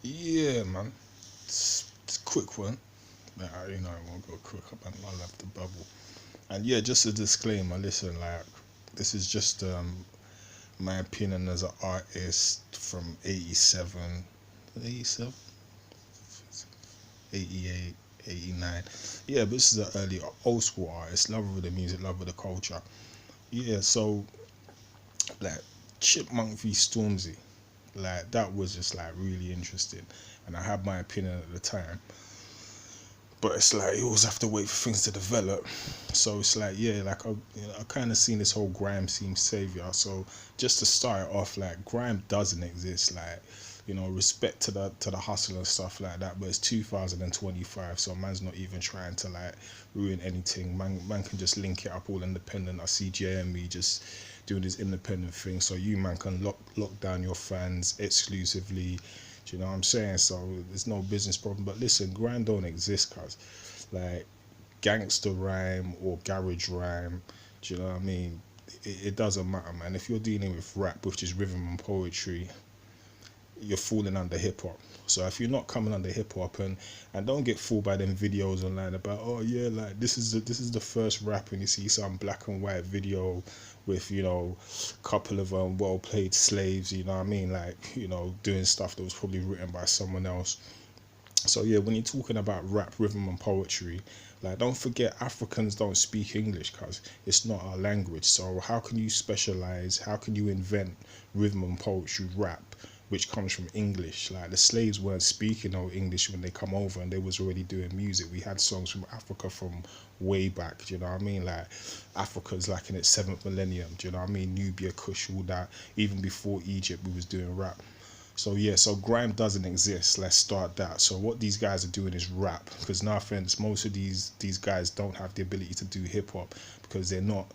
Yeah, man. It's a quick one. I won't go quick. I'll have the bubble. And yeah, just a disclaimer. Listen, like, this is just my opinion as an artist from 87, 87, 88, 89. Yeah, but this is an early old school artist. Love with the music, love with the culture. Yeah, so like Chipmunk v Stormzy, like that was just like really interesting, and I had my opinion at the time. But it's like you always have to wait for things to develop. So it's like yeah, like I kind of seen this whole grime scene savior. So just to start it off, like grime doesn't exist. Like respect to the hustle and stuff like that. But it's 2025, so man's not even trying to like ruin anything. Man can just link it up all independent. I see JME just doing his independent thing. So you man can lock down your fans exclusively. Do you know what I'm saying? So there's no business problem. But listen, grind don't exist, cuz like gangster rhyme or garage rhyme. Do you know what I mean? It doesn't matter, man. If you're dealing with rap, which is rhythm and poetry, you're falling under hip hop. So if you're not coming under hip hop, and don't get fooled by them videos online about, oh yeah, like this is the first rap, and you see some black and white video with couple of well played slaves, you know what I mean, like doing stuff that was probably written by someone else. So yeah, when you're talking about rap, rhythm and poetry, like don't forget Africans don't speak English because it's not our language. So how can you specialize? How can you invent rhythm and poetry rap, which comes from English? Like the slaves weren't speaking no English when they come over, and they was already doing music. We had songs from Africa from way back. Do you know what I mean? Like Africa's like in its seventh millennium. Do you know what I mean? Nubia, Kush, all that. Even before Egypt, we was doing rap. So yeah, so grime doesn't exist. Let's start that. So what these guys are doing is rap. Because no offense, most of these guys don't have the ability to do hip hop because they're not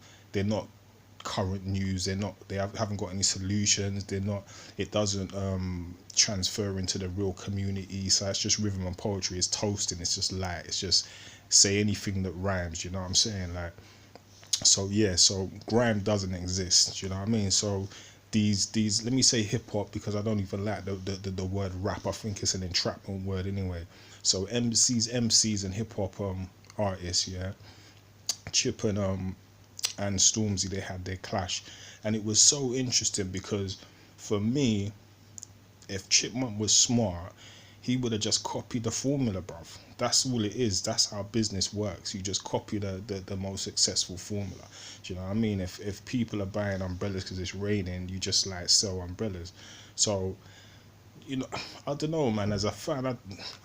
current news. Haven't got any solutions. They're not. It doesn't transfer into the real community. So it's just rhythm and poetry. It's toasting. It's just light. It's just say anything that rhymes. You know what I'm saying? Like so yeah, so grime doesn't exist. You know what I mean? So these let me say hip hop because I don't even like the word rap. I think it's an entrapment word anyway. So MCs and hip hop artists, yeah, Chip and Stormzy, they had their clash, and it was so interesting because for me, if Chipmunk was smart, he would have just copied the formula, bruv. That's all it is. That's how business works. You just copy the most successful formula. Do you know what I mean? If people are buying umbrellas because it's raining, you just like sell umbrellas. So, you know, I don't know, man. As a fan,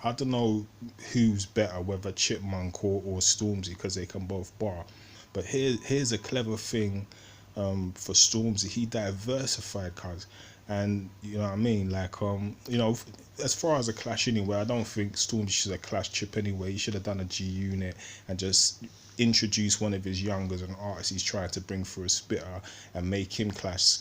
I don't know who's better, whether Chipmunk or Stormzy, because they can both bar. But here's a clever thing for Stormzy. He diversified, cuz, and you know what I mean. Like as far as a clash anyway, I don't think Stormzy should have clashed Chip anyway. He should have done a G Unit and just introduce one of his youngers and artists he's trying to bring for a spitter and make him clash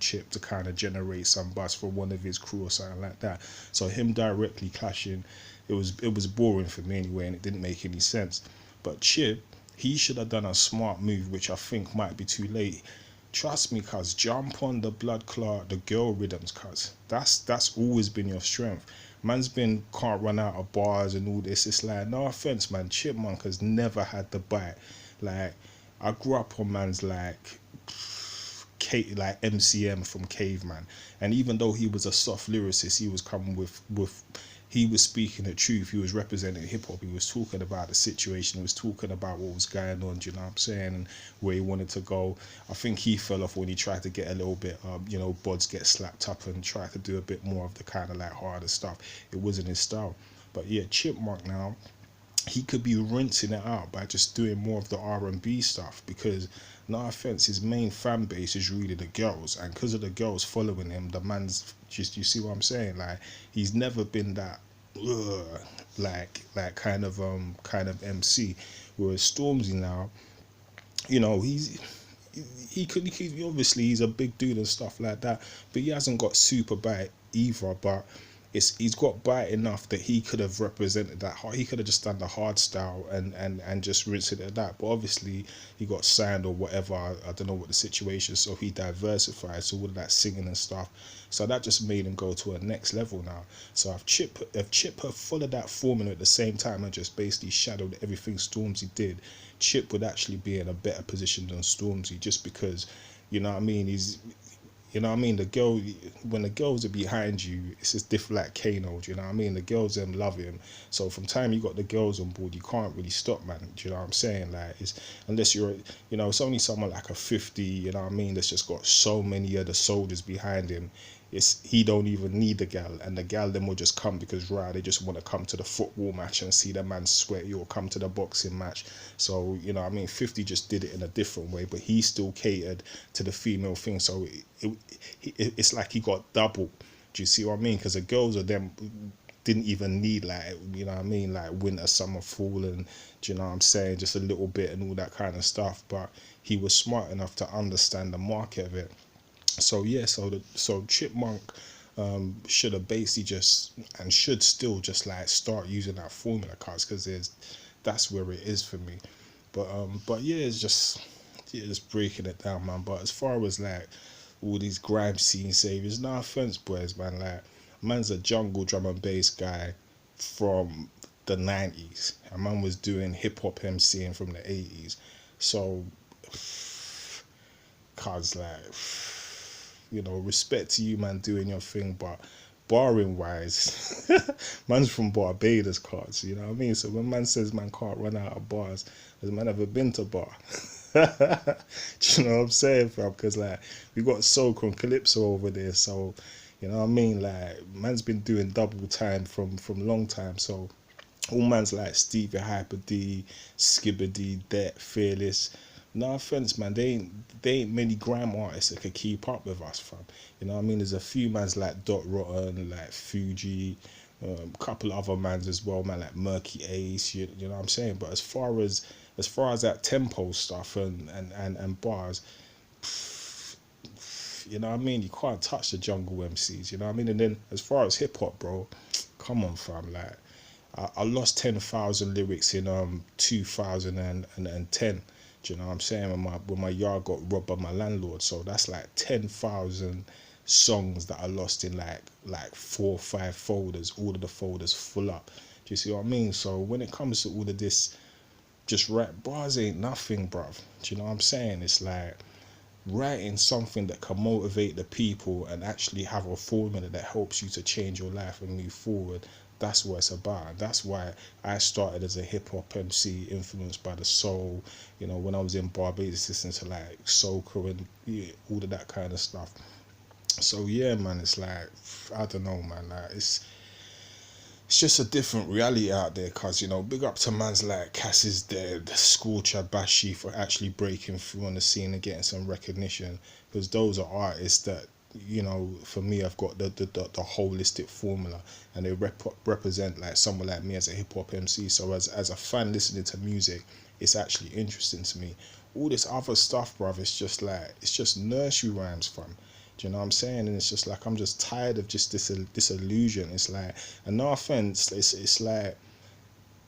Chip to kind of generate some buzz for one of his crew or something like that. So him directly clashing, it was boring for me anyway, and it didn't make any sense. But Chip, he should have done a smart move, which I think might be too late. Trust me, cuz jump on the blood clot, the girl rhythms, cuz that's always been your strength. Man's been can't run out of bars and all this. It's like no offense, man. Chipmunk has never had the bite. Like I grew up on man's like MCM from Caveman, and even though he was a soft lyricist, he was coming with he was speaking the truth. He was representing hip hop. He was talking about the situation. He was talking about what was going on. Do you know what I'm saying? And where he wanted to go. I think he fell off when he tried to get a little bit, bods get slapped up and try to do a bit more of the kind of like harder stuff. It wasn't his style. But yeah, Chipmunk now, he could be rinsing it out by just doing more of the R&B stuff because no offense, his main fan base is really the girls, and because of the girls following him, the man's just, you see what I'm saying, like he's never been that like kind of MC, whereas Stormzy now, he's he obviously he's a big dude and stuff like that, but he hasn't got super bite either. But he's got bite enough that he could have represented that. He could have just done the hard style and just rinsed it at that. But obviously he got signed or whatever. I don't know what the situation is, so he diversified. So all of that singing and stuff. So that just made him go to a next level now. So if Chip had followed that formula at the same time and just basically shadowed everything Stormzy did, Chip would actually be in a better position than Stormzy, just because, you know what I mean, he's, you know what I mean? The girl, when the girls are behind you, it's just different like Kano. Do you know what I mean? The girls them love him. So from time you got the girls on board, you can't really stop, man. Do you know what I'm saying? Like, it's unless you're, you know, it's only someone like a 50. You know what I mean? That's just got so many other soldiers behind him. He don't even need the gal, and the gal then will just come because right, they just want to come to the football match and see the man sweat, or come to the boxing match. So you know what I mean, 50 just did it in a different way, but he still catered to the female thing. So it's like he got double. Do you see what I mean? Because the girls of them didn't even need, like, you know what I mean, like winter, summer, fall, and do you know what I'm saying, just a little bit and all that kind of stuff. But he was smart enough to understand the market of it. So yeah, so Chipmunk should have basically just, and should still just like start using that formula cards, because that's where it is for me. But yeah, it's just, yeah, just breaking it down, man. But as far as like all these grime scene saviors, no offense, boys, man. Like, man's a jungle drum and bass guy from the 90s. A man was doing hip hop MCing from the 80s. So, cause like, you know, respect to you, man, doing your thing, but barring wise, man's from Barbados, cards, you know what I mean? So when man says man can't run out of bars, has man ever been to bar? Do you know what I'm saying, fam? Because like, we got Soca and Calypso over there, so you know what I mean? Like, man's been doing double time from long time. So all man's like Stevie Hyper D, Skibbity, Det, Fearless. No offense, man. They ain't many grime artists that could keep up with us, fam. You know what I mean? There's a few mans like Dot Rotten, like Fuji, a couple of other mans as well, man, like Murky Ace. You know what I'm saying? But as far as that tempo stuff and bars, you know what I mean? You can't touch the jungle MCs. You know what I mean? And then as far as hip hop, bro, come on, fam. Like, I lost 10,000 lyrics in 2010. Do you know what I'm saying? When my yard got robbed by my landlord. So that's like 10,000 songs that I lost in like 4 or 5 folders. All of the folders full up. Do you see what I mean? So when it comes to all of this, just rap bars ain't nothing, bruv. Do you know what I'm saying? It's like writing something that can motivate the people and actually have a formula that helps you to change your life and move forward. That's what it's about. And that's why I started as a hip hop MC, influenced by the soul. You know, when I was in Barbados, listening to like soca and, yeah, all of that kind of stuff. So yeah, man, it's like, I don't know, man. Like, it's just a different reality out there, cause you know, big up to mans like Cass is Dead, Scorcher, Bashi for actually breaking through on the scene and getting some recognition, because those are artists that, you know, for me, I've got the holistic formula, and they represent like someone like me as a hip hop MC. So as a fan listening to music, it's actually interesting to me. All this other stuff, bruv, it's just like, it's just nursery rhymes, fam. Do you know what I'm saying? And it's just like, I'm just tired of just this illusion. It's like, and no offense, it's like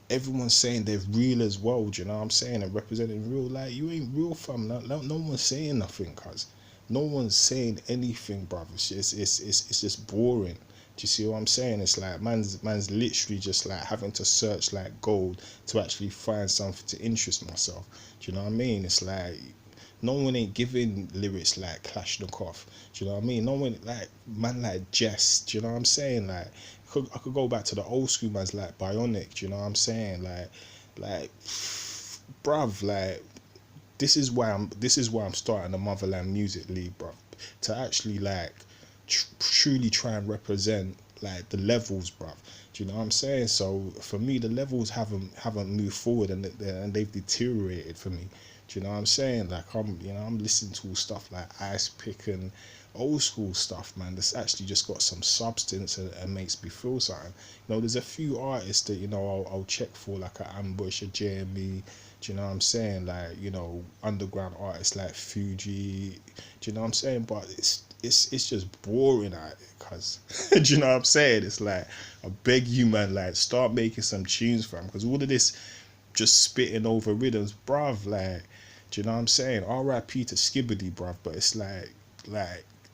everyone's saying they're real as well. Do you know what I'm saying? And representing real. Like, you ain't real, fam. No one's saying nothing, cuz no one's saying anything, bruv. It's just boring. Do you see what I'm saying? It's like man's literally just like having to search like gold to actually find something to interest myself. Do you know what I mean? It's like, no one ain't giving lyrics like Kalashnikov. Do you know what I mean? No one, like, man like Jess. Do you know what I'm saying? Like, I could go back to the old school mans like Bionic. Do you know what I'm saying? Like, bruv, like, this is why I'm starting the Motherland Music League, bruv, to actually like truly try and represent like the levels, bruv. Do you know what I'm saying? So for me, the levels haven't moved forward, and they've deteriorated for me. Do you know what I'm saying? Like, I'm listening to stuff like Ice Pick and old school stuff, man. That's actually just got some substance and makes me feel something. You know, there's a few artists that, you know, I'll check for, like a Ambush, a JME. Do you know what I'm saying? Like, you know, underground artists like Fuji. Do you know what I'm saying? But it's just boring out there, cuz. Do you know what I'm saying? It's like, I beg you, man, like, start making some tunes, fam, because all of this just spitting over rhythms, bruv, like, do you know what I'm saying? R.I.P. to Skibbity, bruv, but it's like,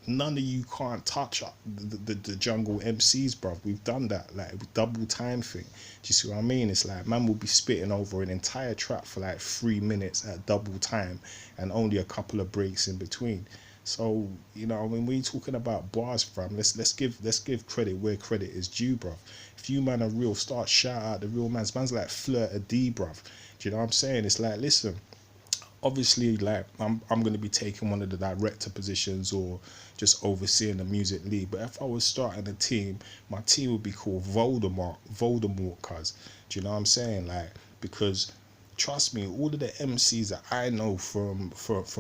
none of you can't touch up the jungle MCs, bruv. We've done that, like, double time thing. Do you see what I mean? It's like, man will be spitting over an entire track for like 3 minutes at double time and only a couple of breaks in between. So, you know, when we're talking about bars, fam, let's give credit where credit is due, bruv. If you man are real, start shout out the real man's like Flirt a D, bruv. Do you know what I'm saying? It's like, listen, obviously, like, I'm gonna be taking one of the director positions or just overseeing the music lead. But if I was starting a team, my team would be called Voldemort, cuz. Do you know what I'm saying? Like, because trust me, all of the MCs that I know from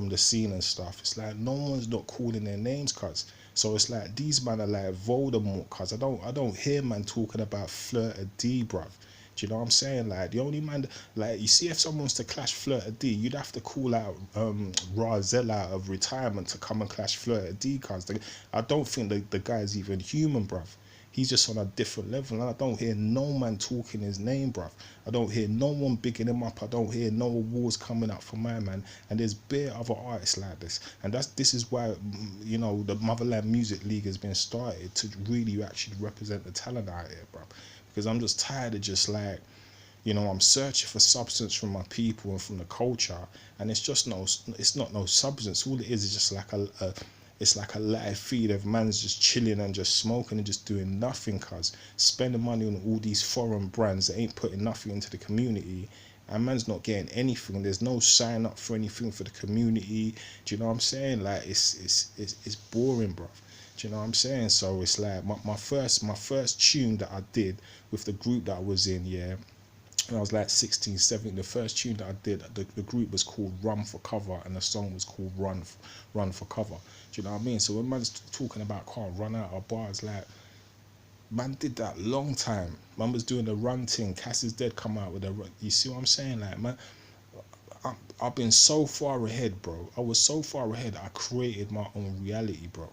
the scene and stuff, it's like no one's not calling their names, cuz. So it's like these man are like Voldemort, cuz. I don't hear man talking about Flirt a D, bruv. Do you know what I'm saying? Like, the only man, like, you see, if someone wants to clash Flirt a D, you'd have to call out Razel out of retirement to come and clash Flirt a D, cuz I don't think the guy's even human, bruv. He's just on a different level, and I don't hear no man talking his name, bruv. I don't hear no one bigging him up. I don't hear no awards coming up for my man. And there's bare other artists like this, and this is why, you know, the Motherland Music League has been started to really actually represent the talent out here, bruv. Because I'm just tired of just like, you know, I'm searching for substance from my people and from the culture, and it's not no substance. All it is just like it's like a live feed of man's just chilling and just smoking and just doing nothing, cuz spending money on all these foreign brands that ain't putting nothing into the community, and man's not getting anything. There's no sign up for anything for the community. Do you know what I'm saying? Like, it's boring, bro. Do you know what I'm saying? So it's like my first tune that I did with the group that I was in, yeah, when I was like 16, 17, the first tune that I did, the group was called Run for Cover, and the song was called Run for Cover. Do you know what I mean? So when man's talking about can't run out of bars, like, man did that long time. Man was doing the run thing. Cass is Dead come out with a run. You see what I'm saying? Like, man, I've been so far ahead, bro. I was so far ahead, I created my own reality, bro.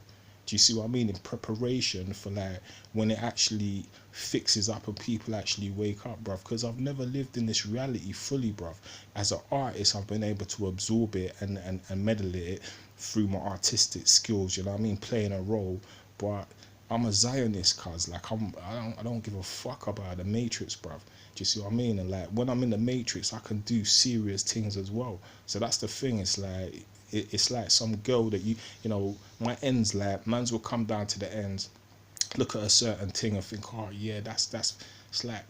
Do you see what I mean? In preparation for like when it actually fixes up and people actually wake up, bruv. Because I've never lived in this reality fully, bruv. As an artist, I've been able to absorb it and medal it through my artistic skills, you know what I mean? Playing a role. But I'm a Zionist, cuz. Like, I don't give a fuck about the Matrix, bruv. Do you see what I mean? And like, when I'm in the Matrix, I can do serious things as well. So that's the thing. It's like, it's like some girl that you know, my ends, like, mans will come down to the ends, look at a certain thing and think, oh yeah, that's it's like,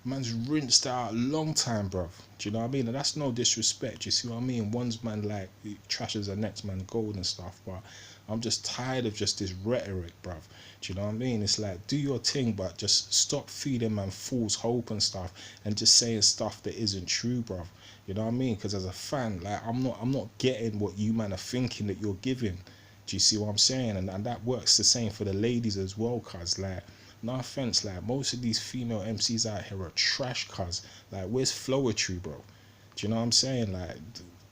man's rinsed out a long time, bruv. Do you know what I mean? And that's no disrespect. You see what I mean? One's man like trashes the next man gold and stuff, but I'm just tired of just this rhetoric, bruv. Do you know what I mean? It's like, do your thing, but just stop feeding man false hope and stuff, and just saying stuff that isn't true, bruv. You know what I mean? Because as a fan, like, I'm not getting what you man are thinking that you're giving. Do you see what I'm saying? And that works the same for the ladies as well, cuz, like, no offense, like, most of these female MCs out here are trash, cuz. Like, where's Flowetry, bro? Do you know what I'm saying? Like,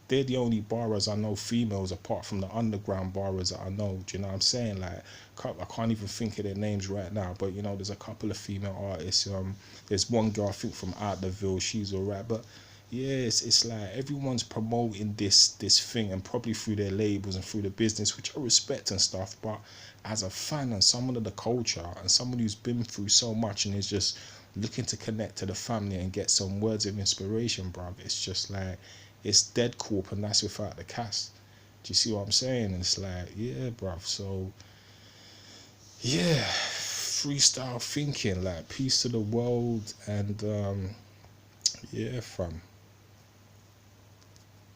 they're the only borrowers I know, females, apart from the underground borrowers that I know. Do you know what I'm saying? Like, I can't even think of their names right now, but you know, there's a couple of female artists. There's one girl I think from Out the Ville, she's alright, but yeah, it's like everyone's promoting this thing, and probably through their labels and through the business, which I respect and stuff. But as a fan and someone of the culture and someone who's been through so much and is just looking to connect to the family and get some words of inspiration, bruv, it's just like, it's dead corp, and that's without the cast. Do you see what I'm saying? And it's like, yeah, bruv. So yeah, freestyle thinking, like, peace to the world, and yeah, fam.